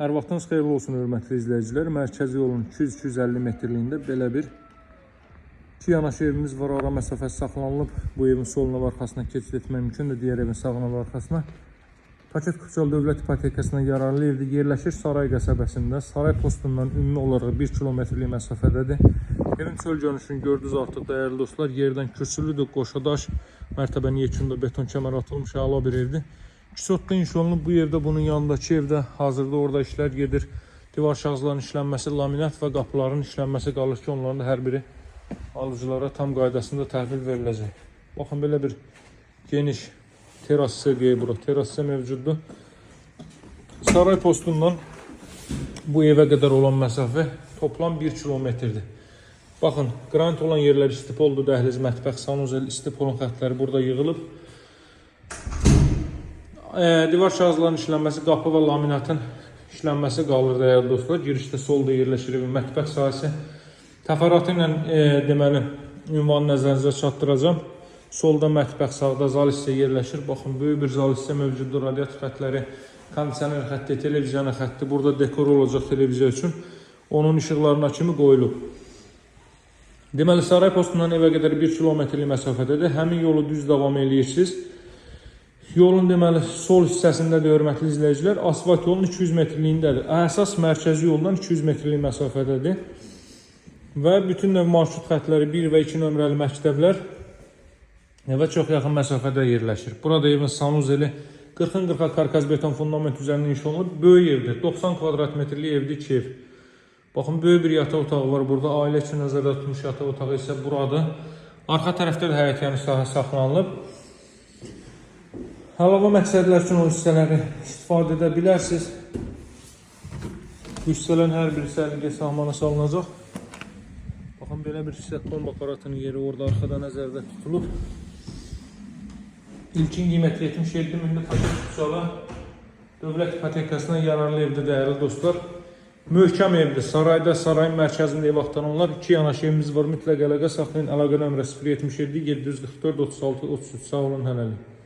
Hər vaxtınız xeyirli olsun, hörmətli izləyicilər. Mərkəzi yolun 200-250 metrliyində belə bir iki yanaşı evimiz var. Ara məsafəsi saxlanılıb. Bu evin soluna və arxasına keçid etmək mümkündür. Digər evin sağına və arxasına. Paket Kuçal Dövlət İpotekasına yararlı evdə yerləşir. Saray qəsəbəsində. Saray postundan ümumi olaraq 1 kilometrlik məsafədədir. Evin çöl görünüşünü gördünüz artıq, dəyərli dostlar. Yerdən kürsülüdür, qoşadaş, mərtəbənin yekunda beton kəmər atılmış əla bir evdir. Kisotda inşa olunub. Bu evdə, bunun yanındakı evdə hazırda orada işlər gedir. Divar şahzların işlənməsi, laminat və qapıların işlənməsi qalır ki, onların da hər biri alıcılara tam qaydasında təhvil veriləcək. Baxın, belə bir geniş teras səviyyəyə bura. Terası mövcuddur. Saray postundan bu evə qədər olan məsafə toplam 1 kilometrdir. Baxın, qranit olan yerlər istipoldur, dəhliz, mətbəx, sanuzel, istipolun xətləri burada yığılıb. Divar şahzların işlənməsi, qapı və laminatın işlənməsi qalır, dəyərli dostlar. Girişdə solda yerləşir evin mətbəx sahəsi. Təfərrüatı ilə deməli ünvanı nəzərinizə çatdıracağım. Solda mətbəx, sağda zal hissə yerləşir. Baxın, böyük bir zal hissə mövcuddur. Radiator xətləri, kondisioner xətti, televiziya xətti. Burada dekor olacaq televiziya üçün. Onun işıqlarına kimi qoyulub. Deməli, Saray postundan evə qədər 1 kilometrlik məsafədədir. Həmin yolu düz davam edirsiniz. Yolun deməli sol hissəsindədir, hörmətli izləyicilər. Asfalt yolun 200 metrliyindədir. Əsas mərkəzi yoldan 200 metrlik məsafədədir. Və bütün növ marşrut xətləri 1 və 2 nömrəli məktəblər evə çox yaxın məsafədə yerləşir. Burada evin sanuzeli 40-40 karkaz beton fundament üzərində inşa olunub. Böyük evdir. 90 kvadrat metrlik evdir, 2 ev. Baxın, böyük bir yataq otağı var burada. Ailə üçün nəzərdə tutmuş yataq otağı isə buradır. Arxa tərəfdə də həyətyanı sahə saxlanılıb. Əlavə məqsədlər üçün o hissələri istifadə edə bilərsiniz. Bu hissələrin hər bir səliqə sahmana salınacaq. Baxın, belə bir hissə kombi aparatının yeri orada arxada nəzərdə tutulub. İlkin qiyməti 77.000 Paket Kuçala Dövlət İpotekasına yararlı evdə, dəyərli dostlar. Möhkəm evdir. Sarayda, sarayın mərkəzində ev axtaranlar. 2 yanaşı evimiz var. Mütləq əlaqə saxlayın. Əlaqə nömrə 077 744 36 33. Sağ olun, hələlik.